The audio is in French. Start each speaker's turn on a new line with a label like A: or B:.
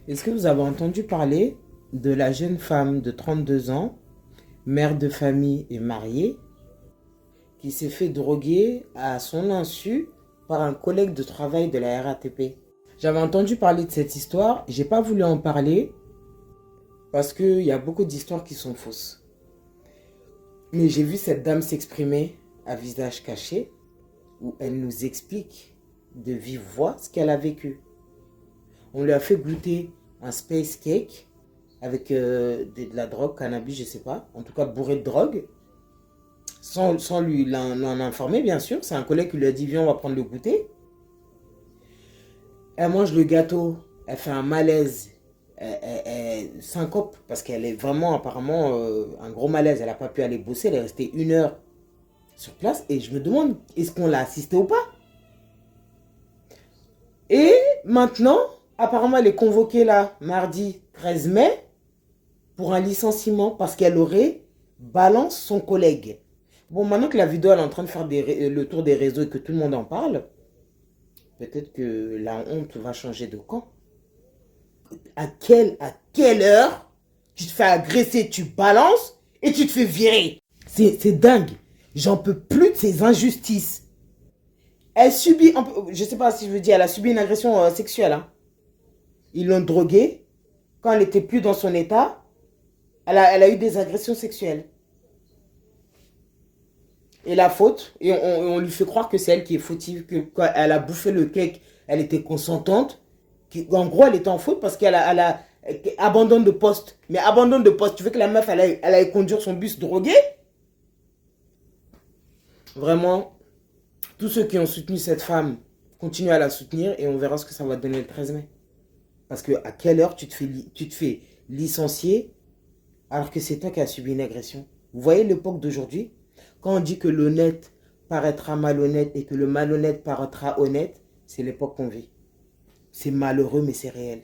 A: Est-ce que vous avez entendu parler de la jeune femme de 32 ans, mère de famille et mariée, qui s'est fait droguer à son insu par un collègue de travail de la RATP? J'avais entendu parler de cette histoire, j'ai pas voulu en parler parce qu'il y a beaucoup d'histoires qui sont fausses. Mais j'ai vu cette dame s'exprimer à visage caché, où elle nous explique de vive voix ce qu'elle a vécu. On lui a fait goûter un space cake avec de la drogue, cannabis, je sais pas, en tout cas bourré de drogue, sans lui l'en informer bien sûr. C'est un collègue qui lui a dit viens on va prendre le goûter. Elle mange le gâteau, elle fait un malaise, elle syncope parce qu'elle est vraiment apparemment un gros malaise. Elle n'a pas pu aller bosser, elle est restée 1 heure sur place et je me demande est-ce qu'on l'a assisté ou pas. Et maintenant, apparemment elle est convoquée là mardi 13 mai pour un licenciement parce qu'elle aurait balance son collègue. Bon, maintenant que la vidéo elle est en train de faire le tour des réseaux et que tout le monde en parle, peut-être que la honte va changer de camp. À quelle heure tu te fais agresser, tu balances et tu te fais virer? C'est dingue. J'en peux plus de ces injustices. Elle subit, je sais pas si je veux dire, elle a subi une agression sexuelle. Hein. Ils l'ont droguée. Quand elle n'était plus dans son état, elle a eu des agressions sexuelles. Et la faute, et on lui fait croire que c'est elle qui est fautive, que quand elle a bouffé le cake, elle était consentante. En gros, elle était en faute parce qu'elle a abandonne de poste. Mais abandonne de poste, tu veux que la meuf, elle aille conduire son bus drogué? Vraiment, tous ceux qui ont soutenu cette femme, continuent à la soutenir et on verra ce que ça va donner le 13 mai. Parce que à quelle heure tu te fais licencier alors que c'est toi qui as subi une agression? Vous voyez l'époque d'aujourd'hui? Quand on dit que l'honnête paraîtra malhonnête et que le malhonnête paraîtra honnête, c'est l'époque qu'on vit. C'est malheureux mais c'est réel.